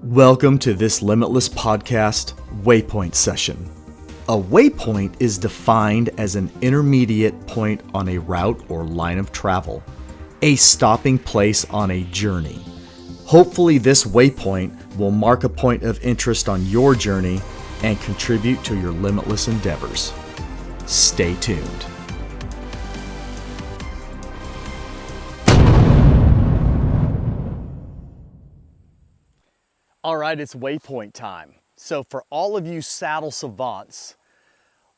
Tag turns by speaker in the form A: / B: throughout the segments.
A: Welcome to this limitless podcast Waypoint session. A waypoint is defined as an intermediate point on a route or line of travel, a stopping place on a journey. Hopefully this waypoint will mark a point of interest on your journey and contribute to your limitless endeavors. Stay tuned. All right, it's waypoint time. So for all of you saddle savants,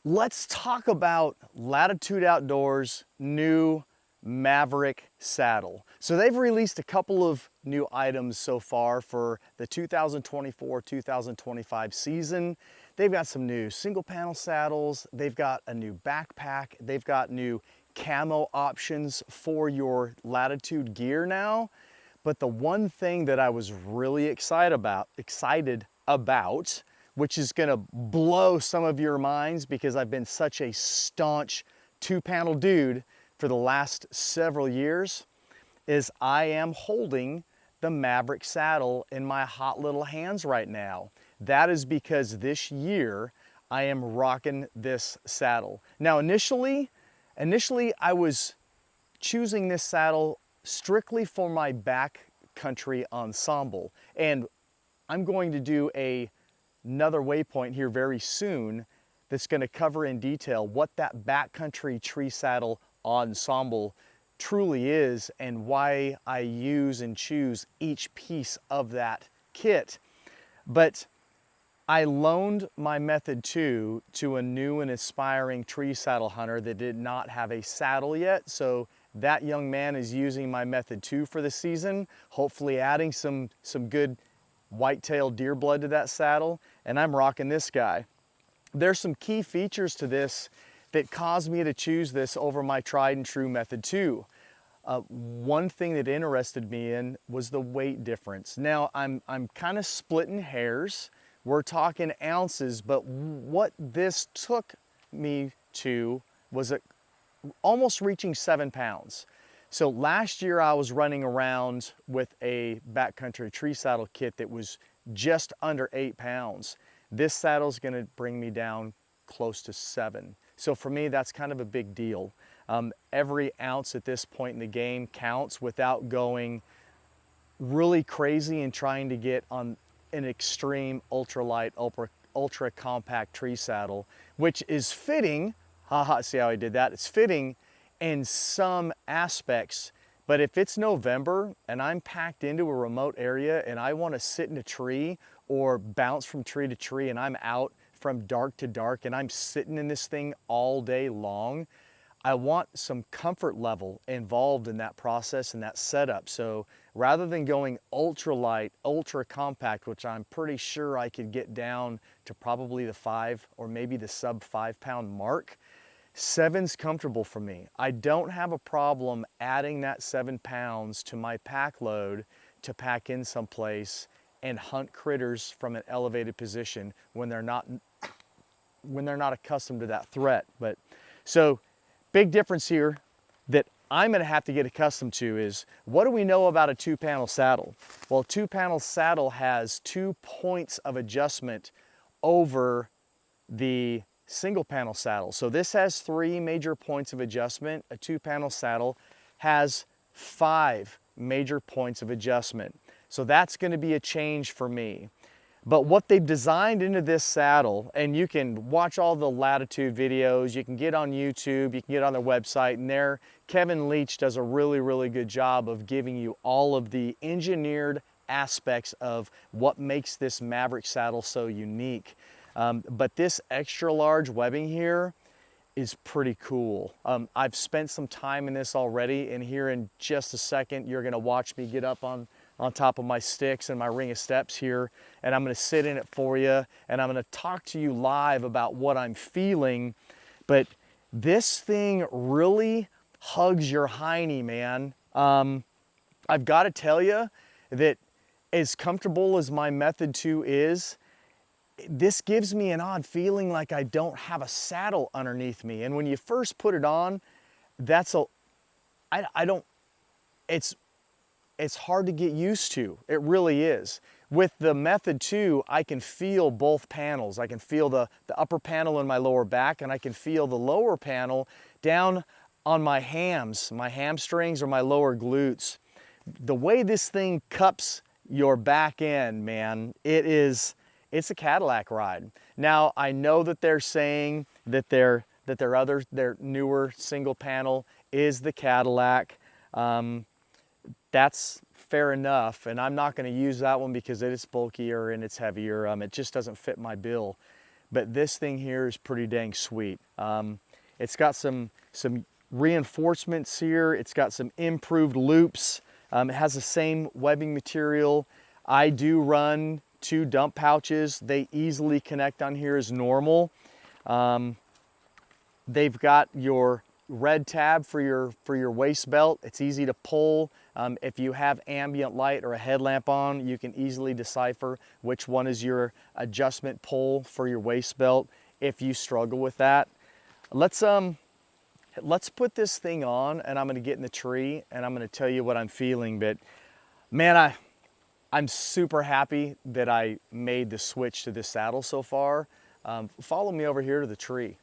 A: let's talk about Latitude Outdoors' new Maverick saddle. So they've released a couple of new items so far for the 2024-2025 season. They've got some new single panel saddles. They've got a new backpack. They've got new camo options for your Latitude gear now. But the one thing that I was really excited about, which is gonna blow some of your minds because I've been such a staunch two-panel dude for the last several years, is I am holding the Maverick saddle in my hot little hands right now. That is because this year I am rocking this saddle. Now initially I was choosing this saddle strictly for my backcountry ensemble, and I'm going to do another waypoint here very soon that's going to cover in detail what that backcountry tree saddle ensemble truly is and why I use and choose each piece of that kit. But I loaned my Method 2 to a new and aspiring tree saddle hunter that did not have a saddle yet, so that young man is using my Method 2 for the season, hopefully adding some good whitetail deer blood to that saddle, and I'm rocking this guy. There's some key features to this that caused me to choose this over my tried and true Method 2. One thing that interested me in was the weight difference. Now I'm kind of splitting hairs. We're talking ounces, but what this took me to was almost reaching 7 pounds. So last year I was running around with a backcountry tree saddle kit that was just under 8 pounds. This saddle is gonna bring me down close to 7. So for me, that's kind of a big deal. Every ounce at this point in the game counts without going really crazy and trying to get on an extreme ultralight, ultra compact tree saddle, which is fitting. See how I did that? It's fitting in some aspects, but if it's November and I'm packed into a remote area and I want to sit in a tree or bounce from tree to tree and I'm out from dark to dark and I'm sitting in this thing all day long, I want some comfort level involved in that process and that setup. So rather than going ultralight, ultra compact, which I'm pretty sure I could get down to probably the 5 or maybe the sub 5 pound mark, 7's comfortable for me. I don't have a problem adding that 7 pounds to my pack load to pack in someplace and hunt critters from an elevated position when they're not accustomed to that threat. But so big difference here that I'm gonna have to get accustomed to is, what do we know about a two-panel saddle? Well, a two-panel saddle has 2 points of adjustment over the single panel saddle. So this has 3 major points of adjustment. A two-panel saddle has 5 major points of adjustment. So that's gonna be a change for me. But what they've designed into this saddle, and you can watch all the Latitude videos, you can get on YouTube, you can get on their website, and there, Kevin Leach does a really, really good job of giving you all of the engineered aspects of what makes this Maverick saddle so unique. But this extra large webbing here is pretty cool. I've spent some time in this already, and here in just a second, you're gonna watch me get up on top of my sticks and my ring of steps here, and I'm gonna sit in it for you, and I'm gonna talk to you live about what I'm feeling. But this thing really hugs your hiney, man. I've gotta tell you that as comfortable as my Method 2 is, this gives me an odd feeling like I don't have a saddle underneath me. And when you first put it on, it's it's hard to get used to. It really is. With the Method 2, I can feel both panels. I can feel the upper panel in my lower back, and I can feel the lower panel down on my hams, my hamstrings or my lower glutes. The way this thing cups your back end, man, it's a Cadillac ride. Now, I know that they're saying that their newer single panel is the Cadillac. That's fair enough, and I'm not going to use that one because it is bulkier and it's heavier. It just doesn't fit my bill. But this thing here is pretty dang sweet. It's got some reinforcements here. It's got some improved loops. It has the same webbing material. I do run 2 dump pouches. They easily connect on here as normal. They've got your red tab for your waist belt. It's easy to pull. If you have ambient light or a headlamp on, you can easily decipher which one is your adjustment pull for your waist belt if you struggle with that. Let's put this thing on, and I'm gonna get in the tree and I'm gonna tell you what I'm feeling. But man, I'm super happy that I made the switch to this saddle so far. Follow me over here to the tree.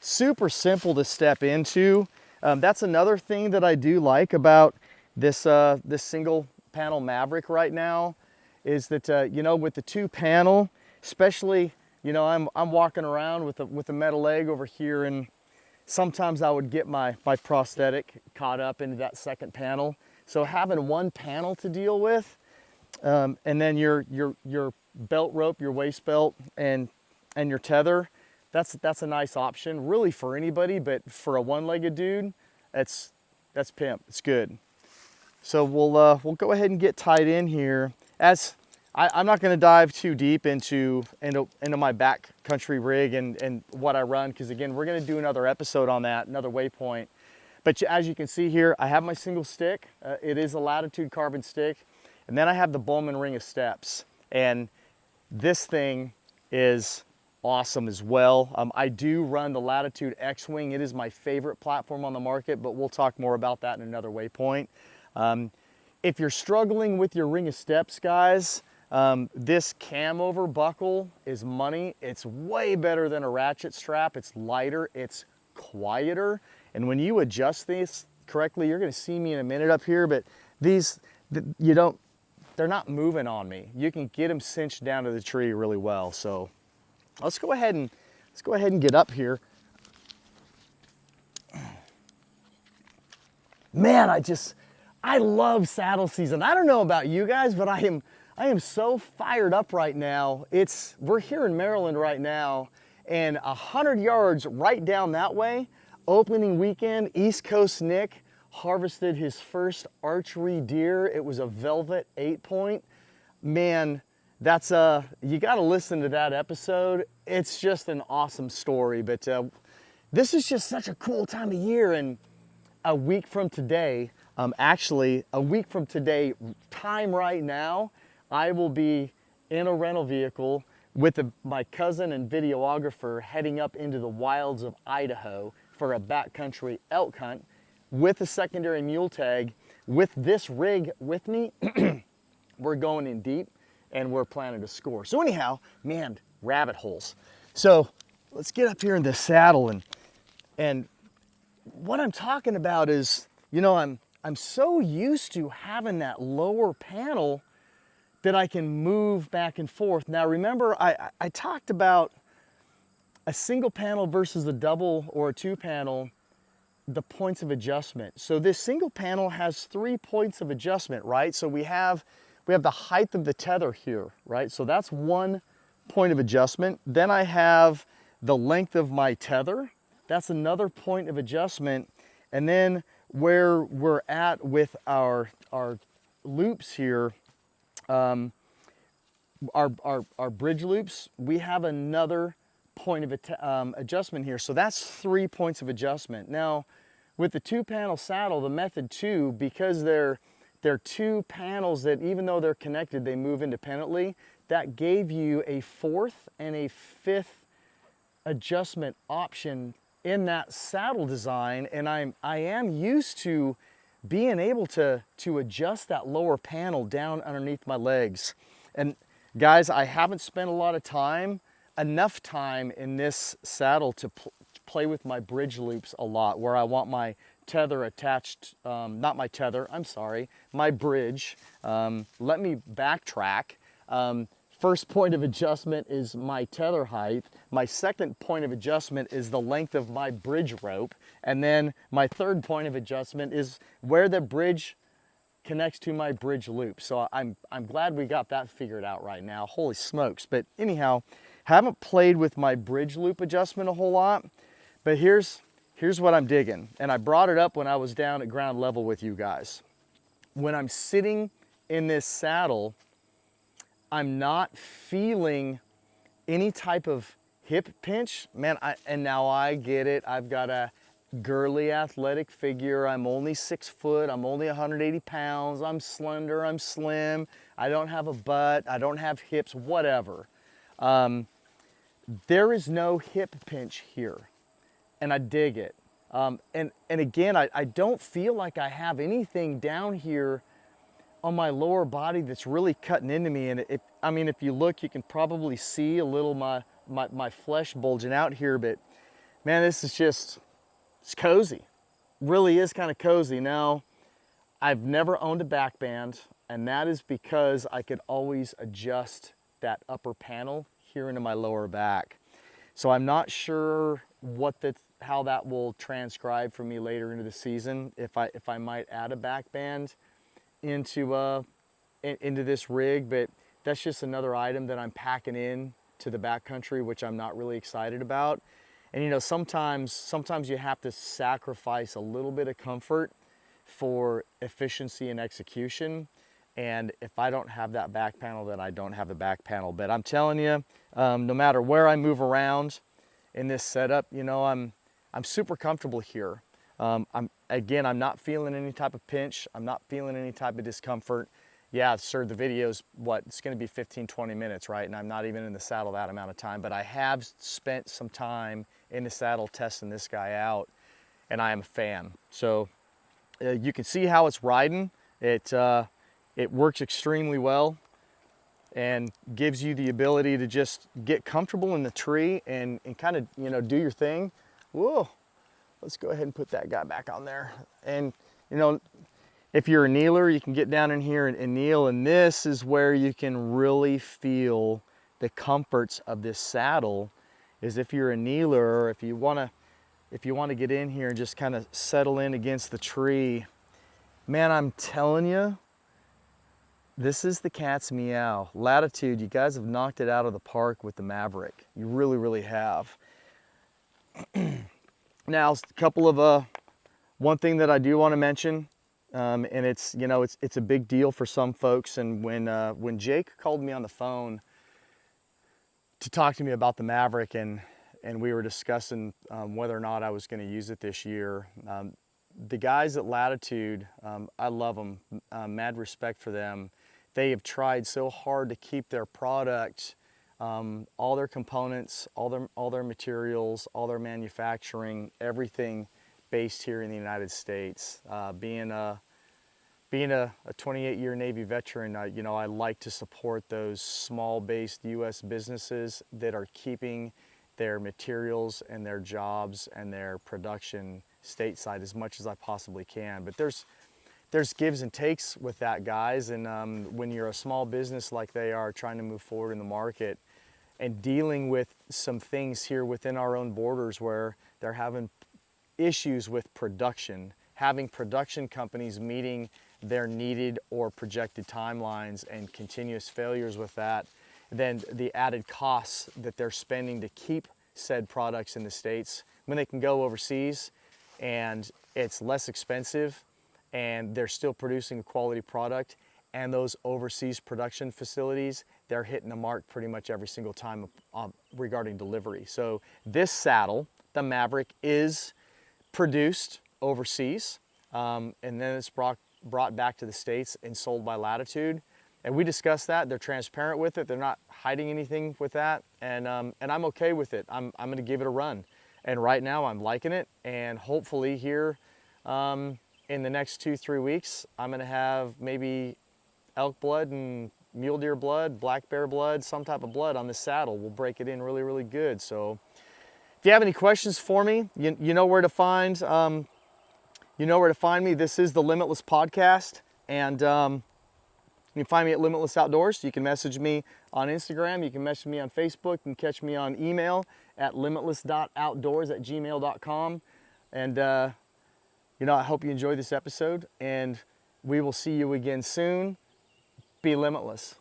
A: Super simple to step into. That's another thing that I do like about this single panel Maverick right now, is that you know, with the 2 panel, especially, you know, I'm walking around with a metal leg over here, and sometimes I would get my prosthetic caught up into that second panel. So having 1 panel to deal with, and then your belt rope, your waist belt, and your tether, that's a nice option, really, for anybody. But for a one-legged dude, that's pimp. It's good. So we'll go ahead and get tied in here. As I'm not going to dive too deep into my backcountry rig and what I run, because again, we're going to do another episode on that, another Waypoint. But as you can see here, I have my single stick. It is a Latitude carbon stick, and then I have the Bowman ring of steps. And this thing is awesome as well. I do run the Latitude X-Wing. It is my favorite platform on the market, but we'll talk more about that in another Waypoint. If you're struggling with your ring of steps, guys, this cam over buckle is money. It's way better than a ratchet strap. It's lighter, it's quieter. And when you adjust these correctly, you're gonna see me in a minute up here, but they're not moving on me. You can get them cinched down to the tree really well. So let's go ahead and get up here. Man, I love saddle season. I don't know about you guys, but I am so fired up right now. We're here in Maryland right now, and 100 yards right down that way, opening weekend, East Coast Nick harvested his first archery deer. It was a velvet 8-point. Man, that's you got to listen to that episode. It's just an awesome story. But this is just such a cool time of year, and a week from today, actually a week from today, time right now, I will be in a rental vehicle with my cousin and videographer heading up into the wilds of Idaho for a backcountry elk hunt with a secondary mule tag. With this rig with me, we're going in deep and we're planning to score. So anyhow, man, rabbit holes. So let's get up here in the saddle, and what I'm talking about is, you know, I'm so used to having that lower panel that I can move back and forth. Now remember, I talked about a single panel versus a double or a 2 panel, the points of adjustment. So this single panel has 3 points of adjustment, right? So we have the height of the tether here, right? So that's 1 point of adjustment. Then I have the length of my tether. That's another point of adjustment. And then where we're at with our loops here, our bridge loops, we have another point of adjustment here. So that's 3 points of adjustment. Now, with the 2 panel saddle, the Method 2, because they're 2 panels that, even though they're connected, they move independently, that gave you a 4th and a 5th adjustment option in that saddle design, and I am used to being able to adjust that lower panel down underneath my legs. And guys, I haven't spent a lot of time, enough time in this saddle to play with my bridge loops a lot, where I want my tether attached, not my tether, I'm sorry, my bridge. Let me backtrack. First point of adjustment is my tether height. My second point of adjustment is the length of my bridge rope. And then my third point of adjustment is where the bridge connects to my bridge loop. So I'm glad we got that figured out right now. Holy smokes. But anyhow, haven't played with my bridge loop adjustment a whole lot, but here's what I'm digging. And I brought it up when I was down at ground level with you guys. When I'm sitting in this saddle, I'm not feeling any type of hip pinch. Man, and now I get it. I've got a girly athletic figure. I'm only 6 foot. I'm only 180 pounds. I'm slender. I'm slim. I don't have a butt. I don't have hips, whatever. There is no hip pinch here, and I dig it. And again, I don't feel like I have anything down here on my lower body that's really cutting into me. And if you look, you can probably see a little my flesh bulging out here, but man, this is just, it's cozy. Really is kind of cozy. Now, I've never owned a back band, and that is because I could always adjust that upper panel here into my lower back. So I'm not sure how that will transcribe for me later into the season, if I might add a back band into this rig, but that's just another item that I'm packing in to the backcountry, which I'm not really excited about. And you know, sometimes you have to sacrifice a little bit of comfort for efficiency and execution. And if I don't have that back panel, then I don't have the back panel. But I'm telling you, no matter where I move around in this setup, you know, I'm super comfortable here. I'm not feeling any type of pinch. I'm not feeling any type of discomfort. Yeah, sure, the video's it's gonna be 15, 20 minutes, right? And I'm not even in the saddle that amount of time, but I have spent some time in the saddle testing this guy out, and I am a fan. So you can see how it's riding. It works extremely well and gives you the ability to just get comfortable in the tree and kind of, you know, do your thing. Whoa. Let's go ahead and put that guy back on there. And, you know, if you're a kneeler, you can get down in here and kneel, and this is where you can really feel the comforts of this saddle, is if you're a kneeler, or if you want to get in here and just kind of settle in against the tree. Man, I'm telling you, this is the cat's meow. Latitude, you guys have knocked it out of the park with the Maverick. You really, really have. Now, a couple of one thing that I do want to mention, and it's, you know, it's a big deal for some folks. And when Jake called me on the phone to talk to me about the Maverick, and we were discussing whether or not I was going to use it this year, the guys at Latitude, I love them, mad respect for them. They have tried so hard to keep their product, all their components, all their materials, all their manufacturing, everything based here in the United States. Being a 28-year Navy veteran, you know, I like to support those small-based U.S. businesses that are keeping their materials and their jobs and their production stateside as much as I possibly can. But there's gives and takes with that, guys, and when you're a small business like they are, trying to move forward in the market and dealing with some things here within our own borders where they're having issues with production, having production companies meeting their needed or projected timelines and continuous failures with that, then the added costs that they're spending to keep said products in the States when they can go overseas and it's less expensive and they're still producing a quality product, and those overseas production facilities, they're hitting the mark pretty much every single time regarding delivery. So this saddle, the Maverick, is produced overseas, and then it's brought back to the States and sold by Latitude. And we discussed that. They're transparent with it. They're not hiding anything with that. and I'm okay with it. I'm gonna give it a run. And right now I'm liking it, and hopefully here in the next 2-3 weeks, I'm gonna have maybe elk blood and mule deer blood, black bear blood, some type of blood on this saddle. We'll break it in really, really good. So if you have any questions for me, you know where to find me. This is the Limitless Podcast, and you can find me at Limitless Outdoors. You can message me on Instagram. You can message me on Facebook. You can catch me on email at limitless.outdoors@gmail.com. And I hope you enjoyed this episode, and we will see you again soon. Be limitless.